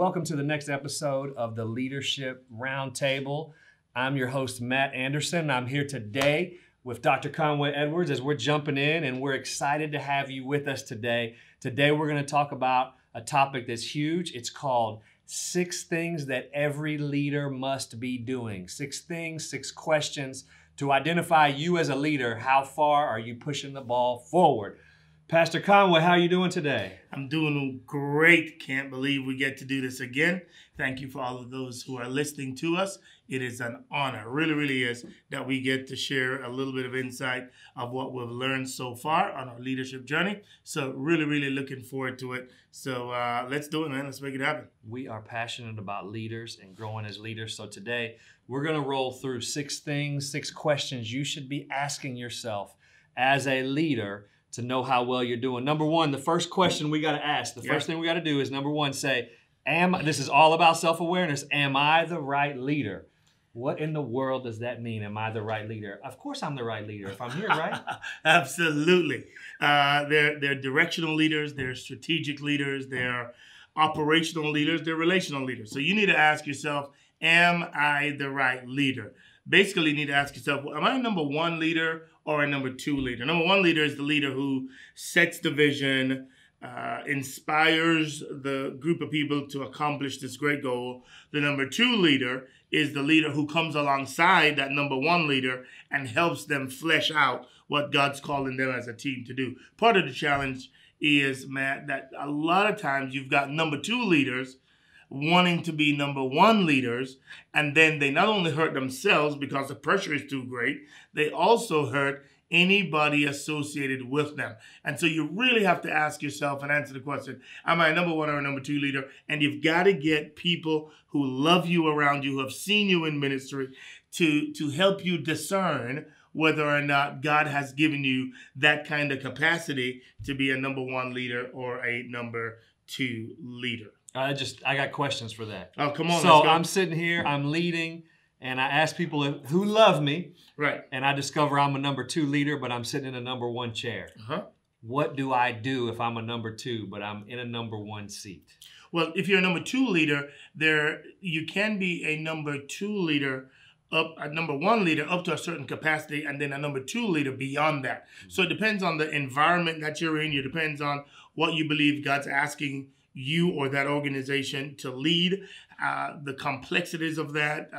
welcome to the next episode of the Leadership Roundtable. I'm your host, Matt Anderson. I'm here today with Dr. Conway Edwards as we're jumping in, and we're excited to have you with us today. Today, we're going to talk about a topic that's huge. It's called 6 things that every leader must be doing. 6 things, 6 questions to identify you as a leader. How far are you pushing the ball forward? Pastor Conway, how are you doing today? I'm doing great. Can't believe we get to do this again. Thank you for all of those who are listening to us. It is an honor, really is, that we get to share a little bit of insight of what we've learned so far on our leadership journey. So really looking forward to it. So let's do it, man. Let's make it happen. We are passionate about leaders and growing as leaders. So today we're going to roll through 6 things, 6 questions you should be asking yourself as a leader to know how well you're doing. Number 1, the first question we got to ask, the first thing we got to do is number 1, say, this is all about self-awareness. Am I the right leader? What in the world does that mean? Am I the right leader? Of course I'm the right leader if I'm here, right? Absolutely. They're directional leaders, they're strategic leaders, they're operational leaders, they're relational leaders. So you need to ask yourself, am I the right leader? Basically, you need to ask yourself, am I a number 1 leader or a number 2 leader? Number 1 leader is the leader who sets the vision, inspires the group of people to accomplish this great goal. The number 2 leader is the leader who comes alongside that number 1 leader and helps them flesh out what God's calling them as a team to do. Part of the challenge is, Matt, that a lot of times you've got number 2 leaders wanting to be number 1 leaders, and then they not only hurt themselves because the pressure is too great, they also hurt anybody associated with them. And so you really have to ask yourself and answer the question, am I a number 1 or a number 2 leader? And you've got to get people who love you around you, who have seen you in ministry, to help you discern whether or not God has given you that kind of capacity to be a number 1 leader or a number 2 leader. I got questions for that. Oh, come on. So I'm sitting here, I'm leading, and I ask people who love me. Right. And I discover I'm a number 2 leader, but I'm sitting in a number 1 chair. What do I do if I'm a number 2, but I'm in a number 1 seat? Well, if you're a number 2 leader, you can be a number 2 leader, a number 1 leader up to a certain capacity, and then a number 2 leader beyond that. So it depends on the environment that you're in. It depends on what you believe God's asking you or that organization to lead, the complexities of that,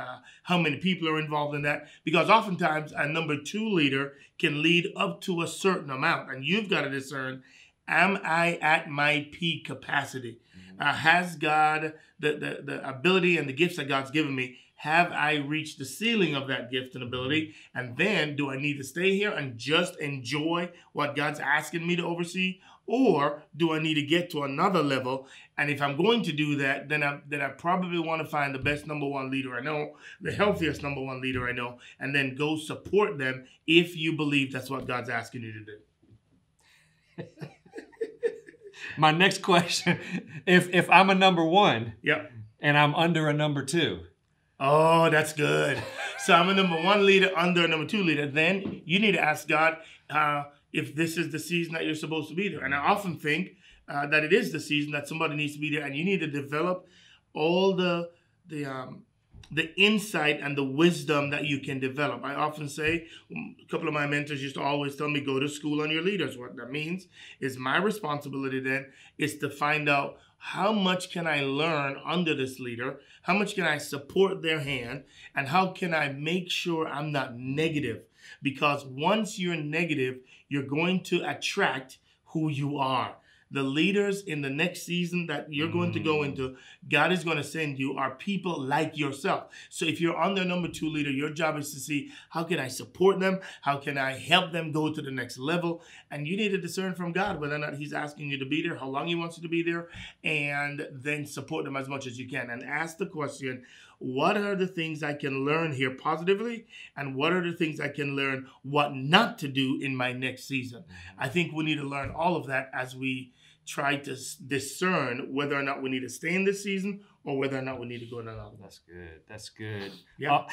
how many people are involved in that. Because oftentimes a number 2 leader can lead up to a certain amount, and you've got to discern, am I at my peak capacity? Has God, the ability and the gifts that God's given me, have I reached the ceiling of that gift and ability? And then do I need to stay here and just enjoy what God's asking me to oversee? Or do I need to get to another level? And if I'm going to do that, then I probably want to find the best number 1 leader I know, the healthiest number 1 leader I know, and then go support them if you believe that's what God's asking you to do. My next question, if I'm a number 1 and I'm under a number 2. Oh, that's good. So I'm a number 1 leader under a number 2 leader. Then you need to ask God if this is the season that you're supposed to be there. And I often think that it is the season that somebody needs to be there, and you need to develop all the insight and the wisdom that you can develop. I often say, a couple of my mentors used to always tell me, go to school on your leaders. What that means is my responsibility then is to find out how much can I learn under this leader, how much can I support their hand, and how can I make sure I'm not negative? Because once you're negative, you're going to attract who you are. The leaders in the next season that you're going to go into, God is going to send you are people like yourself. So if you're under number 2 leader, your job is to see, how can I support them? How can I help them go to the next level? And you need to discern from God whether or not he's asking you to be there, how long he wants you to be there, and then support them as much as you can. And ask the question, what are the things I can learn here positively? And what are the things I can learn what not to do in my next season? I think we need to learn all of that as we try to discern whether or not we need to stay in this season or whether or not we need to go to another. That's good. That's good. Yeah.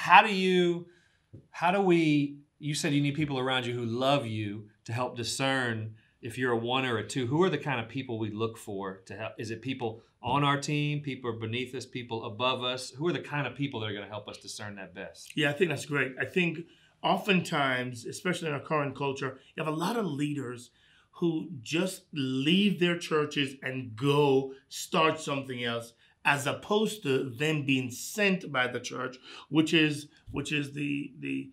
You said you need people around you who love you to help discern if you're a 1 or a 2, who are the kind of people we look for to help? Is it people on our team, people beneath us, people above us? Who are the kind of people that are going to help us discern that best? Yeah, I think that's great. I think oftentimes, especially in our current culture, you have a lot of leaders who just leave their churches and go start something else, as opposed to them being sent by the church, which is the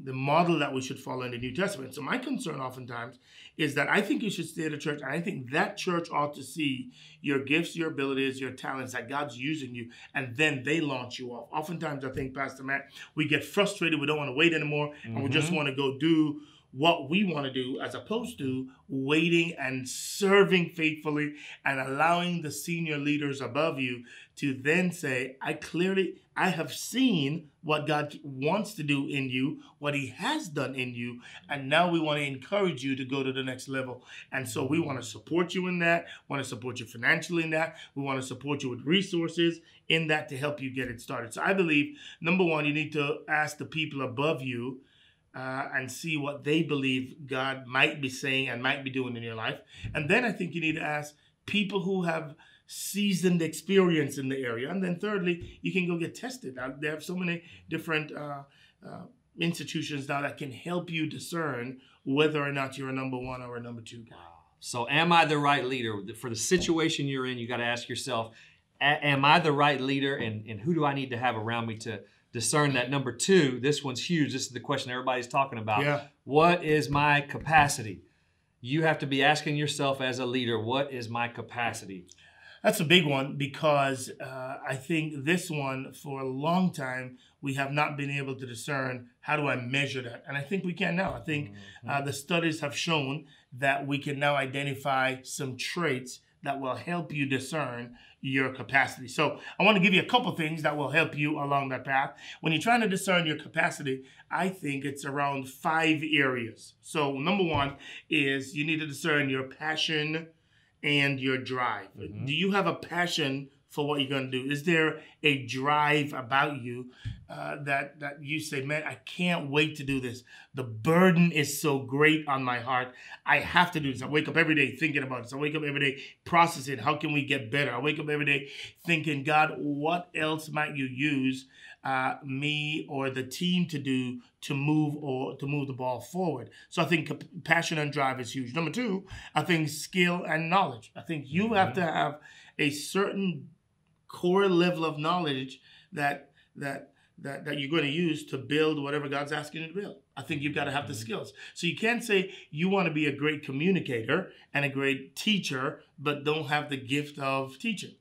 model that we should follow in the New Testament. So my concern oftentimes is that I think you should stay at a church, and I think that church ought to see your gifts, your abilities, your talents, that God's using you, and then they launch you off. Oftentimes I think, Pastor Matt, we get frustrated, we don't want to wait anymore, and we just want to go do what we want to do, as opposed to waiting and serving faithfully and allowing the senior leaders above you to then say, I have seen what God wants to do in you, what he has done in you, and now we want to encourage you to go to the next level. And so we want to support you in that, want to support you financially in that, we want to support you with resources in that to help you get it started. So I believe, number one, you need to ask the people above you and see what they believe God might be saying and might be doing in your life. And then I think you need to ask people who have seasoned experience in the area. And then thirdly, you can go get tested. There are so many different institutions now that can help you discern whether or not you're a number 1 or a number 2 guy. So am I the right leader? For the situation you're in, you got to ask yourself, am I the right leader, and who do I need to have around me to discern that? Number 2, this one's huge. This is the question everybody's talking about. Yeah. What is my capacity? You have to be asking yourself as a leader, what is my capacity? That's a big one, because I think this one, for a long time, we have not been able to discern, how do I measure that? And I think we can now. I think the studies have shown that we can now identify some traits that will help you discern your capacity. So I want to give you a couple things that will help you along that path. When you're trying to discern your capacity, I think it's around 5 areas. So number 1 is you need to discern your passion and your drive. Do you have a passion for what you're going to do? Is there a drive about you that you say, man, I can't wait to do this. The burden is so great on my heart. I have to do this. I wake up every day thinking about this. I wake up every day processing, how can we get better? I wake up every day thinking, God, what else might you use me or the team to do to move the ball forward? So I think passion and drive is huge. Number 2, I think skill and knowledge. I think you have to have a certain core level of knowledge that you're going to use to build whatever God's asking you to build. I think you've got to have the skills. So you can't say you want to be a great communicator and a great teacher, but don't have the gift of teaching.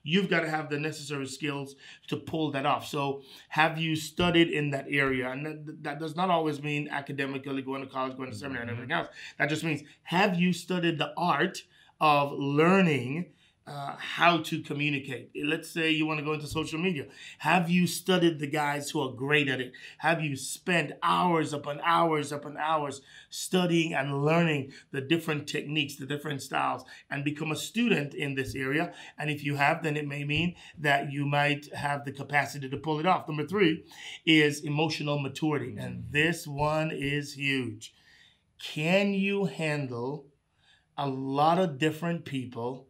You've got to have the necessary skills to pull that off. So have you studied in that area? And that does not always mean academically going to college, going to seminary, and everything else. That just means, have you studied the art of learning how to communicate? Let's say you want to go into social media. Have you studied the guys who are great at it? Have you spent hours upon hours upon hours studying and learning the different techniques, the different styles, and become a student in this area? And if you have, then it may mean that you might have the capacity to pull it off. Number 3 is emotional maturity. And this one is huge. Can you handle a lot of different people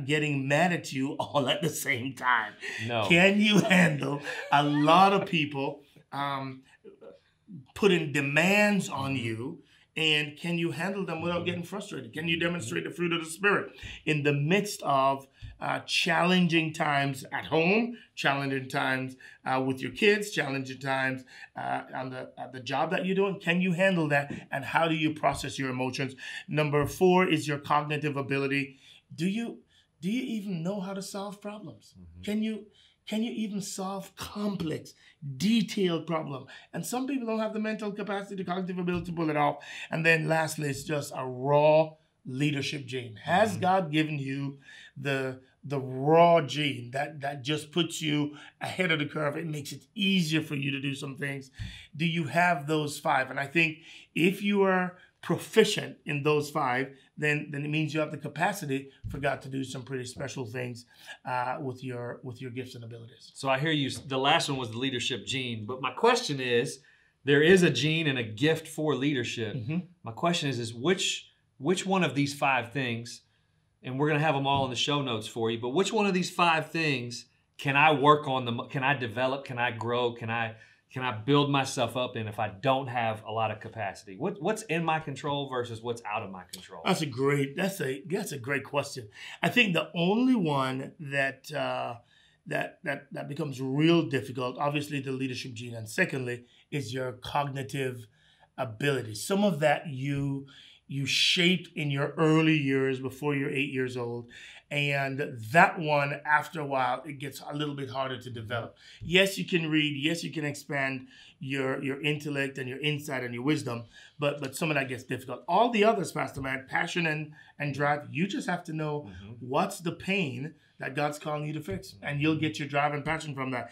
getting mad at you all at the same time? No. Can you handle a lot of people putting demands on you? And can you handle them without getting frustrated? Can you demonstrate the fruit of the Spirit in the midst of challenging times at home, challenging times with your kids, challenging times at the job that you're doing? Can you handle that? And how do you process your emotions? Number 4 is your cognitive ability. Do you even know how to solve problems? Can you even solve complex, detailed problem? And some people don't have the mental capacity, the cognitive ability to pull it off. And then lastly, it's just a raw leadership gene. Has God given you the raw gene that just puts you ahead of the curve? It makes it easier for you to do some things. Do you have those 5? And I think if you are proficient in those 5, then it means you have the capacity for God to do some pretty special things with your gifts and abilities. So I hear you. The last one was the leadership gene, but my question is, there is a gene and a gift for leadership. My question is which which one of these 5 things, and we're going to have them all in the show notes for you, but which one of these 5 things can I work on, can I develop, can I grow, can I build myself up in if I don't have a lot of capacity? What's in my control versus what's out of my control? That's a great question. I think the only one that becomes real difficult, obviously the leadership gene, and secondly is your cognitive ability. Some of that you shaped in your early years before you're 8 years old. And that one, after a while, it gets a little bit harder to develop. Yes, you can read. Yes, you can expand your intellect and your insight and your wisdom. But some of that gets difficult. All the others, Pastor Matt, passion and drive, you just have to know what's the pain that God's calling you to fix. And you'll get your drive and passion from that.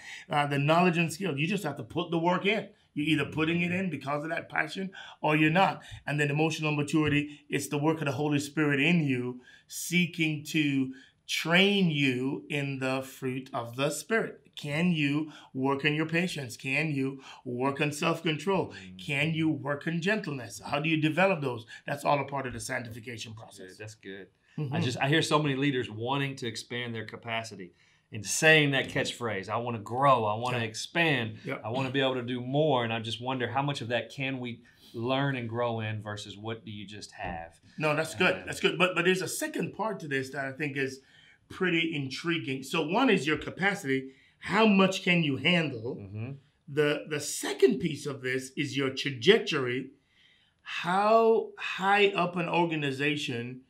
The knowledge and skill, you just have to put the work in. You're either putting it in because of that passion or you're not. And then emotional maturity, it's the work of the Holy Spirit in you, seeking to train you in the fruit of the Spirit. Can you work on your patience? Can you work on self-control? Can you work on gentleness? How do you develop those? That's all a part of the sanctification process. That's good. I hear so many leaders wanting to expand their capacity and saying that catchphrase, I want to grow, I want to expand, I want to be able to do more. And I just wonder how much of that can we learn and grow in versus what do you just have? No, that's good. That's good. But there's a second part to this that I think is pretty intriguing. So one is your capacity. How much can you handle? The second piece of this is your trajectory. How high up an organization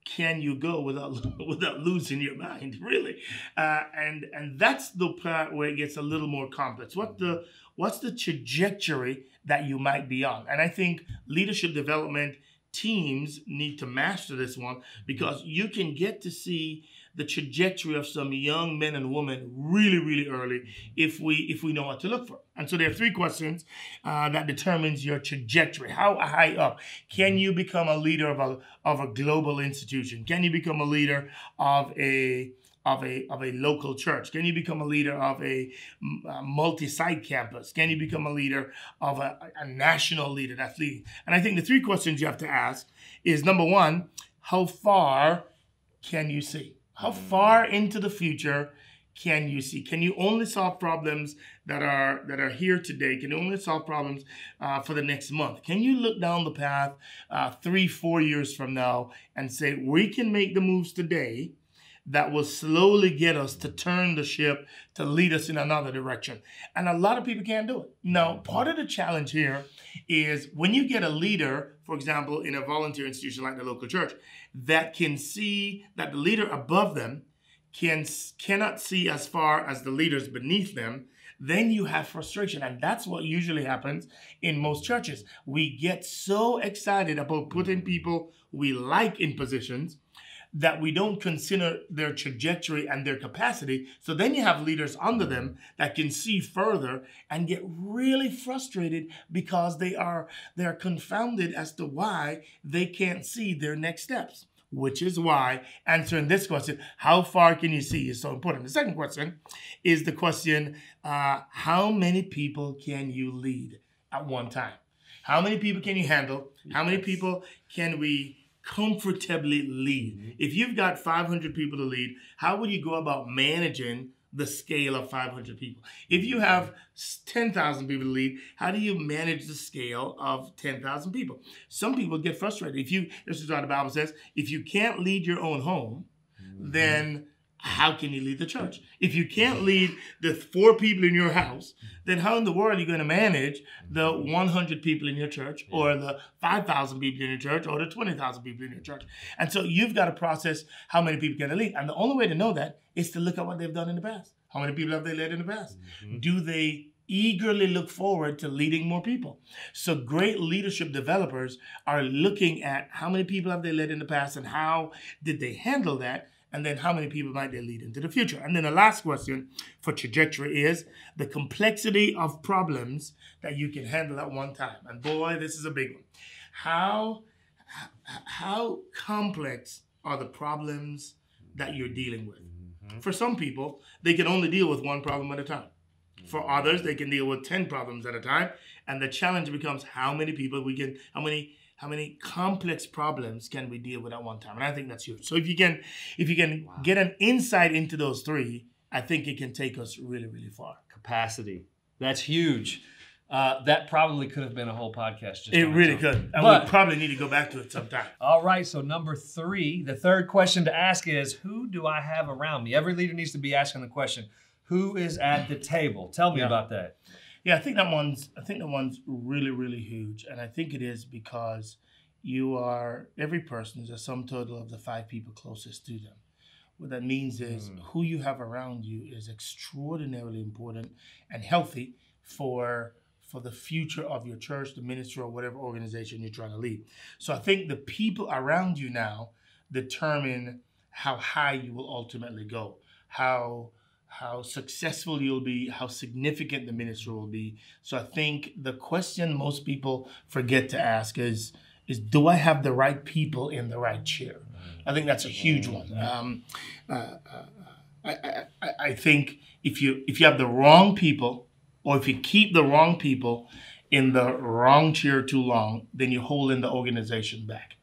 can you go without losing your mind, really? And that's the part where it gets a little more complex. What's the trajectory that you might be on? And I think leadership development teams need to master this one, because you can get to see the trajectory of some young men and women really, really early if we know what to look for. And so there are 3 questions that determines your trajectory. How high up? Can you become a leader of a global institution? Can you become a leader of a local church? Can you become a leader of a multi-site campus? Can you become a leader of a national leader that's leading? And I think the 3 questions you have to ask is, number 1, how far can you see? How far into the future can you see? Can you only solve problems that are here today? Can you only solve problems for the next month? Can you look down the path 3-4 years from now and say, we can make the moves today that will slowly get us to turn the ship, to lead us in another direction? And a lot of people can't do it. Now, part of the challenge here is when you get a leader, for example, in a volunteer institution like the local church, that can see that the leader above them cannot see as far as the leaders beneath them, then you have frustration. And that's what usually happens in most churches. We get so excited about putting people we like in positions that we don't consider their trajectory and their capacity. So then you have leaders under them that can see further and get really frustrated because they are confounded as to why they can't see their next steps. Which is why answering this question, how far can you see, is so important. The second question is the question, how many people can you lead at one time? How many people can you handle? How many people can we comfortably lead? If you've got 500 people to lead, how would you go about managing the scale of 500 people? If you have 10,000 people to lead, how do you manage the scale of 10,000 people? Some people get frustrated. This is what the Bible says, if you can't lead your own home, then how can you lead the church? If you can't lead the 4 people in your house, then how in the world are you going to manage the 100 people in your church, or the 5,000 people in your church, or the 20,000 people in your church? And so you've got to process how many people can they lead. And the only way to know that is to look at what they've done in the past. How many people have they led in the past? Do they eagerly look forward to leading more people? So great leadership developers are looking at how many people have they led in the past and how did they handle that? And then how many people might they lead into the future? And then the last question for trajectory is the complexity of problems that you can handle at one time. And boy, this is a big one. How complex are the problems that you're dealing with? For some people, they can only deal with one problem at a time. For others, they can deal with 10 problems at a time. And the challenge becomes how many how many complex problems can we deal with at one time? And I think that's huge. So if you can get an insight into those three, I think it can take us really, really far. Capacity. That's huge. That probably could have been a whole podcast. It really could. And we'll probably need to go back to it sometime. All right. So number 3, the third question to ask is, who do I have around me? Every leader needs to be asking the question, who is at the table? Tell me about that. Yeah, I think that one's really, really huge. And I think it is because every person is a sum total of the 5 people closest to them. What that means is who you have around you is extraordinarily important and healthy for the future of your church, the ministry, or whatever organization you're trying to lead. So I think the people around you now determine how high you will ultimately go, how successful you'll be, how significant the ministry will be. So I think the question most people forget to ask is do I have the right people in the right chair? I think that's a huge one. I think if you have the wrong people, or if you keep the wrong people in the wrong chair too long, then you're holding the organization back.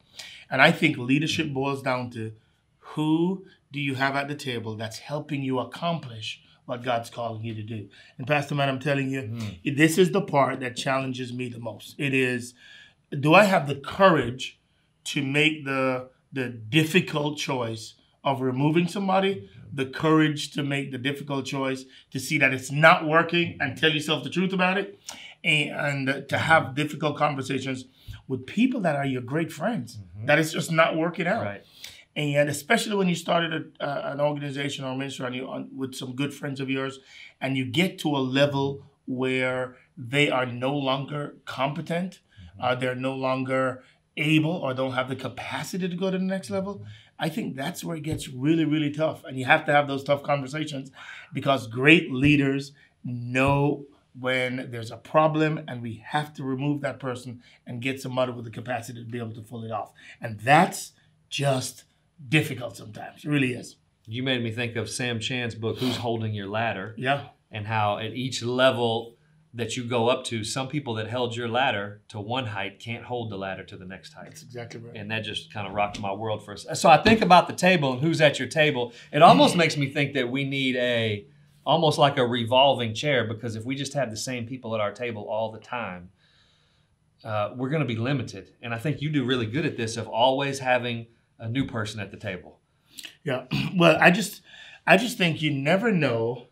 And I think leadership boils down to who do you have at the table that's helping you accomplish what God's calling you to do. And Pastor Matt, I'm telling you, this is the part that challenges me the most. It is, do I have the courage to make the difficult choice of removing somebody, the courage to make the difficult choice, to see that it's not working and tell yourself the truth about it, and to have difficult conversations with people that are your great friends, that it's just not working out. Right. And especially when you started an organization or ministry with some good friends of yours, and you get to a level where they are no longer competent, they're no longer able or don't have the capacity to go to the next level, I think that's where it gets really, really tough. And you have to have those tough conversations because great leaders know when there's a problem and we have to remove that person and get somebody with the capacity to be able to pull it off. And that's just difficult sometimes. It really is. You made me think of Sam Chan's book, Who's Holding Your Ladder? Yeah. And how at each level that you go up to, some people that held your ladder to one height can't hold the ladder to the next height. That's exactly right. And that just kind of rocked my world for us. So I think about the table and who's at your table. It almost makes me think that we need almost like a revolving chair, because if we just have the same people at our table all the time, we're going to be limited. And I think you do really good at this, of always having a new person at the table. Yeah. Well, I just think you never know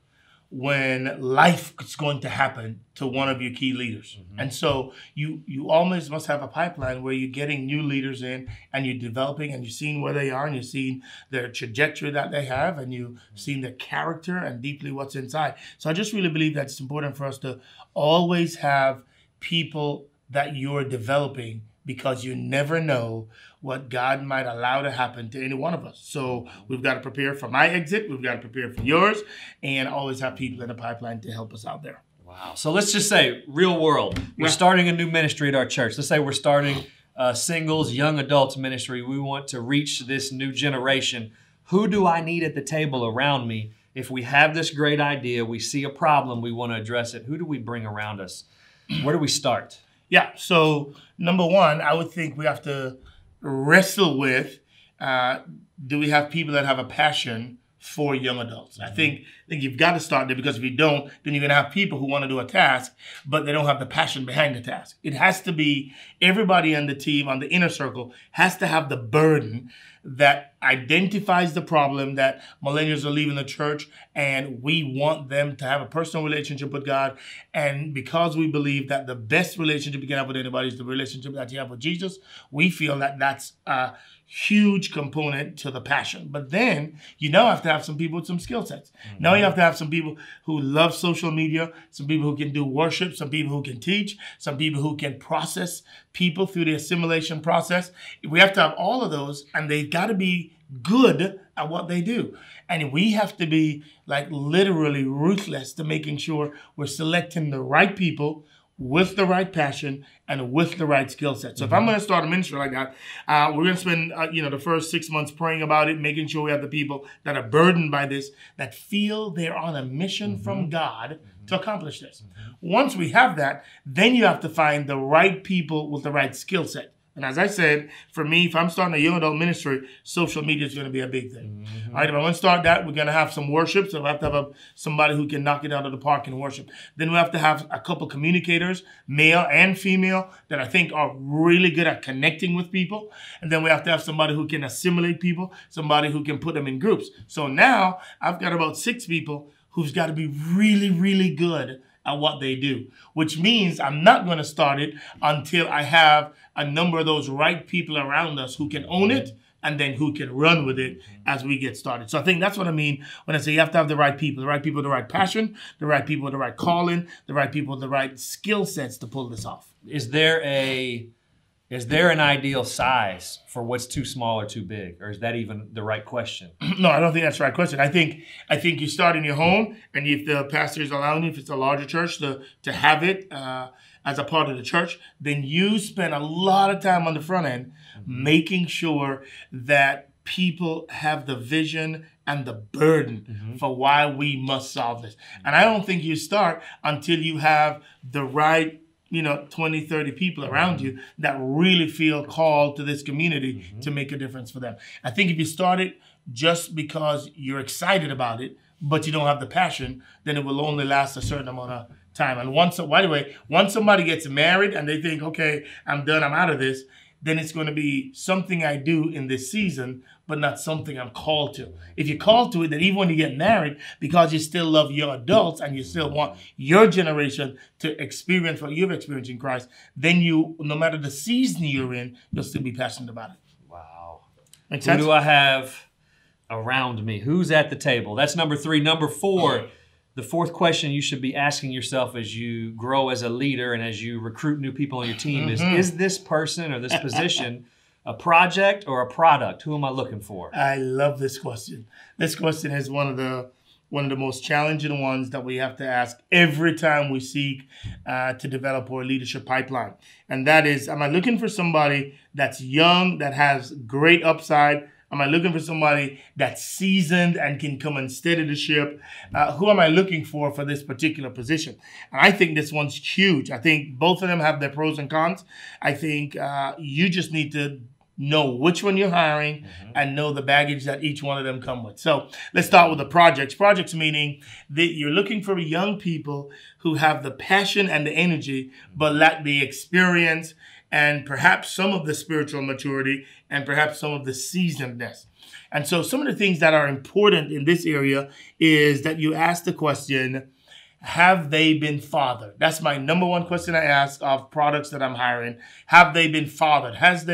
when life is going to happen to one of your key leaders. And so you almost must have a pipeline where you're getting new leaders in and you're developing and you're seeing where they are and you're seeing their trajectory that they have and you're seeing their character and deeply what's inside. So I just really believe that it's important for us to always have people that you're developing, because you never know what God might allow to happen to any one of us. So we've got to prepare for my exit. We've got to prepare for yours, and always have people in the pipeline to help us out there. Wow. So let's just say, real world, we're starting a new ministry at our church. Let's say we're starting singles, young adults ministry. We want to reach this new generation. Who do I need at the table around me? If we have this great idea, we see a problem, we want to address it, who do we bring around us? Where do we start? Yeah, so number one, I would think we have to wrestle with, do we have people that have a passion for young adults? I think you've got to start there, because if you don't, then you're going to have people who want to do a task, but they don't have the passion behind the task. It has to be everybody on the team, on the inner circle, has to have the burden that identifies the problem that millennials are leaving the church, and we want them to have a personal relationship with God. And because we believe that the best relationship you can have with anybody is the relationship that you have with Jesus, we feel that that's a huge component to the passion. But then you now have to have some people with some skill sets. Now you have to have some people who love social media, some people who can do worship, some people who can teach, some people who can process people through the assimilation process. We have to have all of those, and they've got to be good at what they do. And we have to be like literally ruthless to making sure we're selecting the right people with the right passion and with the right skill set. So if I'm going to start a ministry like that, we're going to spend the first 6 months praying about it, making sure we have the people that are burdened by this, that feel they're on a mission from God to accomplish this. Once we have that, then you have to find the right people with the right skill set. And as I said, for me, if I'm starting a young adult ministry, social media is going to be a big thing. All right, if I want to start that, we're going to have some worship. So we have to have somebody who can knock it out of the park and worship. Then we have to have a couple communicators, male and female, that I think are really good at connecting with people. And then we have to have somebody who can assimilate people, somebody who can put them in groups. So now I've got about 6 people who's got to be really, really good at what they do, which means I'm not going to start it until I have a number of those right people around us who can own it and then who can run with it as we get started. So I think that's what I mean when I say you have to have the right people with the right passion, the right people with the right calling, the right people with the right skill sets to pull this off. Is there an ideal size for what's too small or too big? Or is that even the right question? No, I don't think that's the right question. I think you start in your home, and if the pastor is allowing you, if it's a larger church, to have it as a part of the church, then you spend a lot of time on the front end making sure that people have the vision and the burden for why we must solve this. And I don't think you start until you have the right 20, 30 people around you that really feel called to this community to make a difference for them. I think if you start it just because you're excited about it, but you don't have the passion, then it will only last a certain amount of time. And once somebody gets married and they think, okay, I'm done, I'm out of this, then it's going to be something I do in this season, but not something I'm called to. If you're called to it, then even when you get married, because you still love your adults and you still want your generation to experience what you've experienced in Christ, then you, no matter the season you're in, you'll still be passionate about it. Wow. Make sense? Who do I have around me? Who's at the table? That's number 3. Number 4, the fourth question you should be asking yourself as you grow as a leader and as you recruit new people on your team is this person or this position a project or a product? Who am I looking for? I love this question. This question is one of the most challenging ones that we have to ask every time we seek to develop our leadership pipeline. And that is, am I looking for somebody that's young, that has great upside? Am I looking for somebody that's seasoned and can come and steady the ship? Who am I looking for this particular position? And I think this one's huge. I think both of them have their pros and cons. I think you just need to know which one you're hiring and know the baggage that each one of them come with. So let's start with the projects. Projects meaning that you're looking for young people who have the passion and the energy, but lack the experience and perhaps some of the spiritual maturity and perhaps some of the seasonedness. And so some of the things that are important in this area is that you ask the question, have they been fathered? That's my number one question I ask of products that I'm hiring. Have they been fathered? Have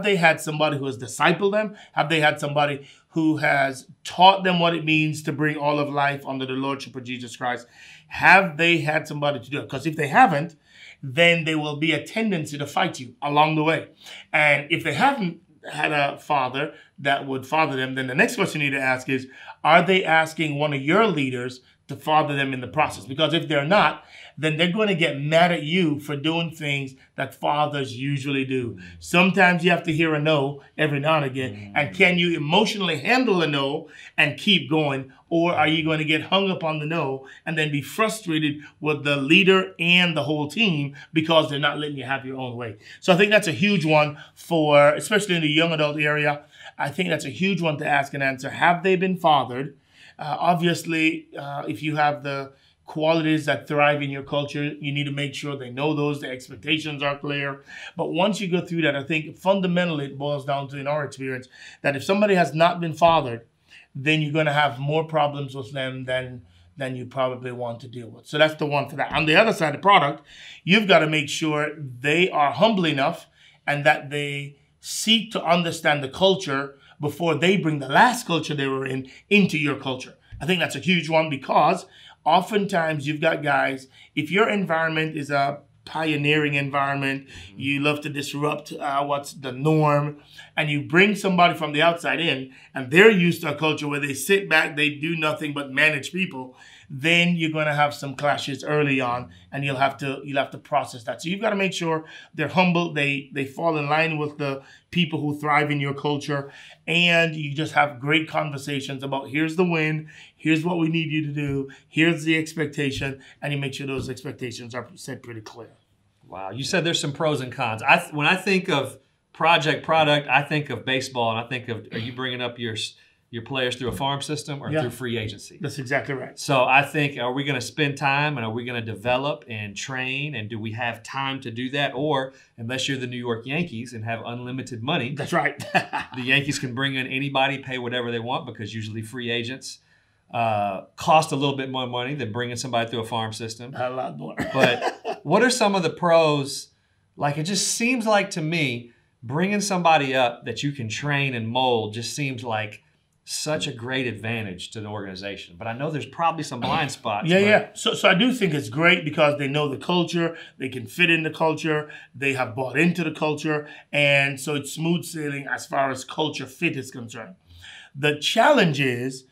they had somebody who has discipled them? Have they had somebody who has taught them what it means to bring all of life under the lordship of Jesus Christ? Have they had somebody to do it? Because if they haven't, then there will be a tendency to fight you along the way. And if they haven't had a father that would father them, then the next question you need to ask is, are they asking one of your leaders to father them in the process? Because if they're not, then they're going to get mad at you for doing things that fathers usually do. Sometimes you have to hear a no every now and again. And can you emotionally handle a no and keep going? Or are you going to get hung up on the no and then be frustrated with the leader and the whole team because they're not letting you have your own way? So I think that's a huge one for, especially in the young adult area, I think that's a huge one to ask and answer. Have they been fathered? Obviously, if you have the qualities that thrive in your culture, you need to make sure they know those, the expectations are clear. But once you go through that, I think fundamentally it boils down to, in our experience, that if somebody has not been fathered, then you're going to have more problems with them than you probably want to deal with. So that's the one for that. On the other side of the product, you've got to make sure they are humble enough and that they seek to understand the culture before they bring the last culture they were in into your culture. I think that's a huge one because oftentimes you've got guys, if your environment is a pioneering environment, you love to disrupt what's the norm, and you bring somebody from the outside in and they're used to a culture where they sit back, they do nothing but manage people, then you're going to have some clashes early on and you'll have to process that. So you've got to make sure they're humble, they fall in line with the people who thrive in your culture, and you just have great conversations about here's the win, here's what we need you to do, here's the expectation, and you make sure those expectations are set pretty clear. Wow. You said there's some pros and cons. When I think of product, I think of baseball, and I think of, are you bringing up your players through a farm system or through free agency? That's exactly right. So I think, are we going to spend time and are we going to develop and train, and do we have time to do that? Or unless you're the New York Yankees and have unlimited money, that's right. the Yankees can bring in anybody, pay whatever they want, because usually free agents cost a little bit more money than bringing somebody through a farm system. A lot more. But what are some of the pros? Like, it just seems like to me, bringing somebody up that you can train and mold just seems like such a great advantage to the organization. But I know there's probably some blind spots. Yeah. So I do think it's great because they know the culture, they can fit in the culture, they have bought into the culture, and so it's smooth sailing as far as culture fit is concerned. The challenge is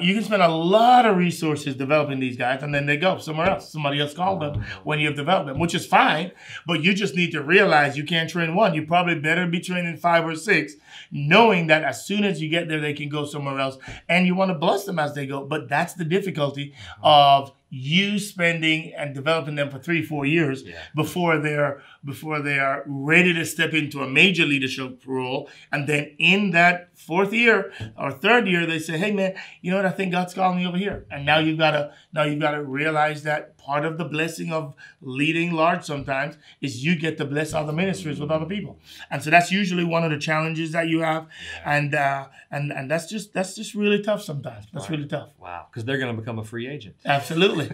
you can spend a lot of resources developing these guys, and then they go somewhere else. Somebody else called them when you have developed them, which is fine, but you just need to realize you can't train one. You probably better be training 5 or 6, knowing that as soon as you get there, they can go somewhere else, and you want to bless them as they go. But that's the difficulty of you spending and developing them for 3-4 years before they are ready to step into a major leadership role. And then in that 4th year or 3rd year, they say, hey man, you know what, I think God's calling me over here. And now you've got to realize that part of the blessing of leading large sometimes is you get to bless other ministries with other people. And so that's usually one of the challenges that you have. And that's just really tough sometimes. That's really tough. Wow. Because they're going to become a free agent. Absolutely. All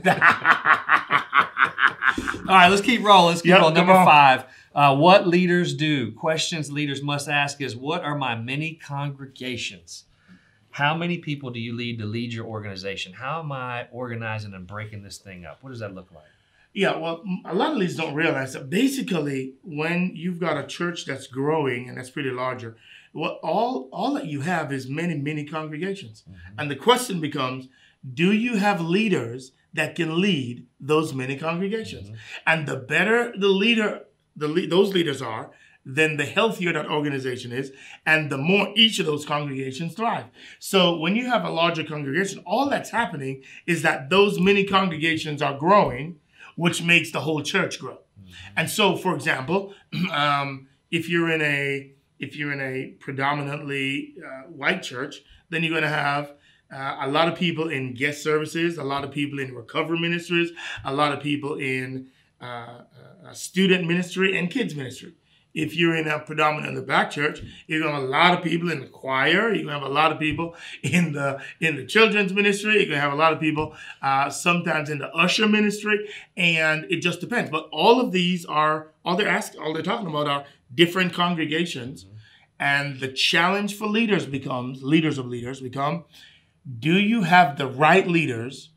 right, let's keep rolling. Let's keep rolling. Number 5, what leaders do. Questions leaders must ask is, what are my many congregations? How many people do you lead to lead your organization? How am I organizing and breaking this thing up? What does that look like? Yeah, well, a lot of leaders don't realize that basically when you've got a church that's growing and that's pretty larger, well, all that you have is many, many congregations. Mm-hmm. And the question becomes, do you have leaders that can lead those many congregations? Mm-hmm. And the better the leader, those leaders are, then the healthier that organization is, and the more each of those congregations thrive. So when you have a larger congregation, all that's happening is that those many congregations are growing, which makes the whole church grow. Mm-hmm. And so, for example, if you're in a predominantly white church, then you're going to have a lot of people in guest services, a lot of people in recovery ministries, a lot of people in student ministry and kids ministry. If you're in a predominantly black church, you're going to have a lot of people in the choir. You're going to have a lot of people in the children's ministry. You're going to have a lot of people sometimes in the usher ministry, and it just depends. But all of these are all they're talking about are different congregations, and the challenge for leaders of leaders become: do you have the right leaders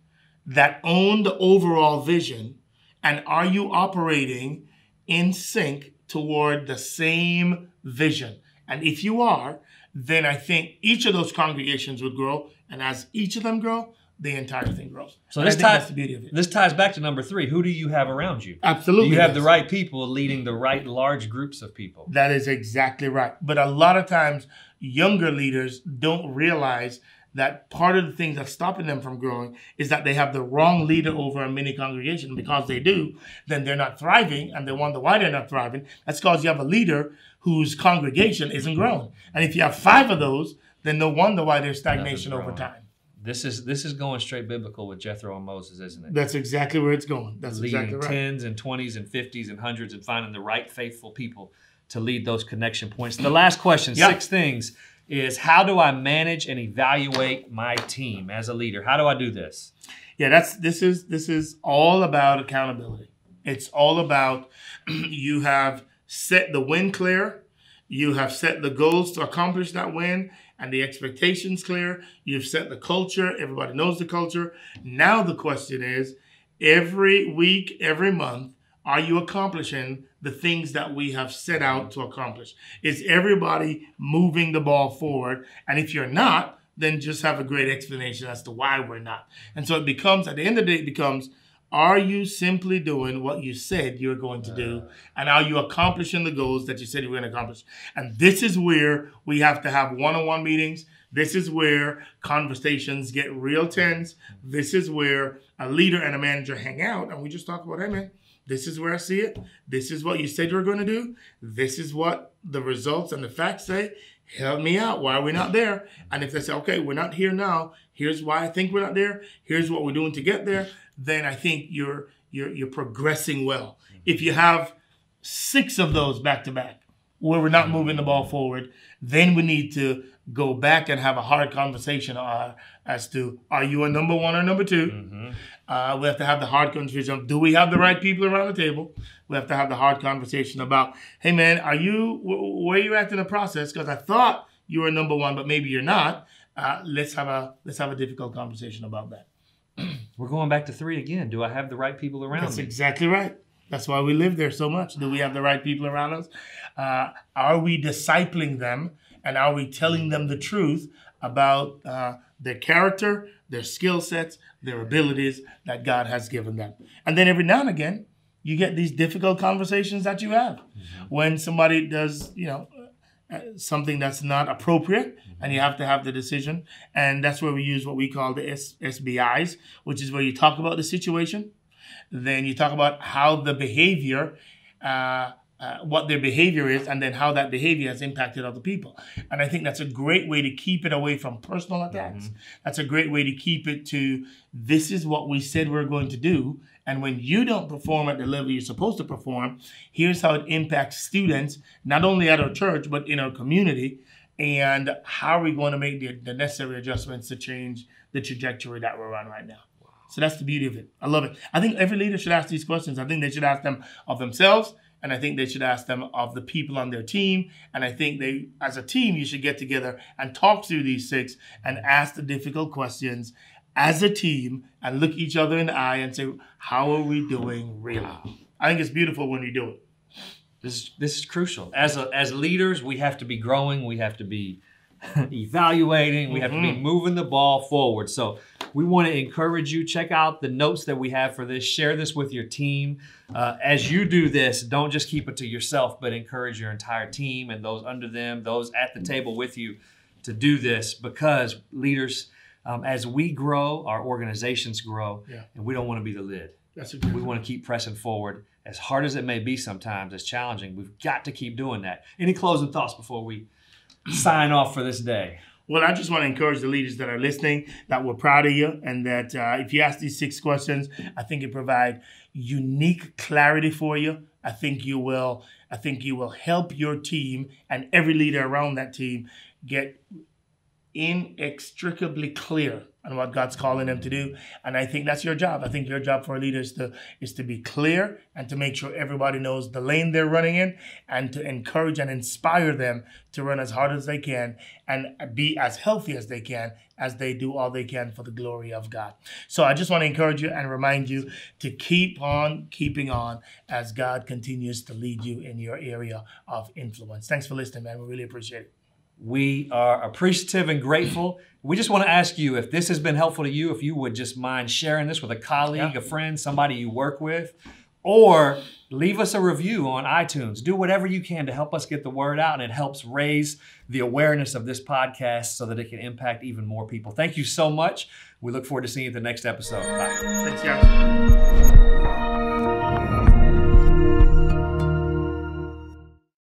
that own the overall vision, and are you operating in sync toward the same vision? And if you are, then I think each of those congregations would grow. And as each of them grow, the entire thing grows. So that's the beauty of it. This ties back to number 3. Who do you have around you? Absolutely. Do you have the right people leading the right large groups of people? That is exactly right. But a lot of times, younger leaders don't realize that part of the things that's stopping them from growing is that they have the wrong leader over a mini congregation. Because they do, then they're not thriving, and they wonder why they're not thriving. That's because you have a leader whose congregation isn't growing. And if you have 5 of those, then no wonder why there's stagnation over time. This is going straight biblical with Jethro and Moses, isn't it? That's exactly where it's going. That's leading exactly right. 10s and 20s and 50s and 100s and finding the right faithful people to lead those connection points. The last question, 6 things, is how do I manage and evaluate my team as a leader? How do I do this? Yeah, this is all about accountability. It's all about you have set the win clear, you have set the goals to accomplish that win, and the expectations clear. You've set the culture. Everybody knows the culture. Now the question is, every week, every month, are you accomplishing the things that we have set out to accomplish? Is everybody moving the ball forward? And if you're not, then just have a great explanation as to why we're not. And so it becomes, at the end of the day, it becomes, are you simply doing what you said you're going to do? And are you accomplishing the goals that you said you were going to accomplish? And this is where we have to have one-on-one meetings. This is where conversations get real tense. This is where a leader and a manager hang out, and we just talk about, hey, man, This is where I see it. This is what you said you were going to do. This is what the results and the facts say. Help me out. Why are we not there? And if they say, okay, we're not here now. Here's why I think we're not there. Here's what we're doing to get there. Then I think you're progressing well. If you have 6 of those back to back where we're not moving the ball forward, then we need to go back and have a hard conversation as to, are you a number 1 or number 2? Mm-hmm. We have to have the hard conversation of, do we have the right people around the table? We have to have the hard conversation about, hey man, where are you at in the process? Because I thought you were number 1, but maybe you're not. Let's have a difficult conversation about that. We're going back to 3 again. Do I have the right people around me? That's exactly right. That's why we live there so much. Do we have the right people around us? Are we discipling them? And are we telling them the truth about their character, their skill sets, their abilities that God has given them? And then every now and again, you get these difficult conversations that you have. Mm-hmm. When somebody does, something that's not appropriate, and you have to have the decision. And that's where we use what we call the SBIs, which is where you talk about the situation. Then you talk about how the behavior, what their behavior is, and then how that behavior has impacted other people. And I think that's a great way to keep it away from personal attacks. Mm-hmm. That's a great way to keep it to, this is what we said we're going to do. And when you don't perform at the level you're supposed to perform, here's how it impacts students, not only at our church, but in our community. And how are we going to make the necessary adjustments to change the trajectory that we're on right now? Wow. So that's the beauty of it. I love it. I think every leader should ask these questions. I think they should ask them of themselves, and I think they should ask them of the people on their team. And I think they, as a team, you should get together and talk through these 6 and ask the difficult questions as a team and look each other in the eye and say, how are we doing really? Wow. I think it's beautiful when you do it. This is crucial. As leaders, we have to be growing. We have to be evaluating. We have to be moving the ball forward. So we want to encourage you. Check out the notes that we have for this. Share this with your team. As you do this, don't just keep it to yourself, but encourage your entire team and those under them, those at the table with you to do this, because leaders, as we grow, our organizations grow, and we don't want to be the lid. We want to keep pressing forward. As hard as it may be sometimes, as challenging, we've got to keep doing that. Any closing thoughts before we sign off for this day? Well, I just want to encourage the leaders that are listening that we're proud of you, and that if you ask these 6 questions, I think it provides unique clarity for you. I think you will help your team and every leader around that team get inextricably clear on what God's calling them to do. And I think that's your job. I think your job for a leader is to be clear and to make sure everybody knows the lane they're running in, and to encourage and inspire them to run as hard as they can and be as healthy as they can as they do all they can for the glory of God. So I just want to encourage you and remind you to keep on keeping on as God continues to lead you in your area of influence. Thanks for listening, man. We really appreciate it. We are appreciative and grateful. We just want to ask you, if this has been helpful to you, if you would just mind sharing this with a colleague, a friend, somebody you work with, or leave us a review on iTunes. Do whatever you can to help us get the word out, and it helps raise the awareness of this podcast so that it can impact even more people. Thank you so much. We look forward to seeing you at the next episode. Bye. Thanks, guys.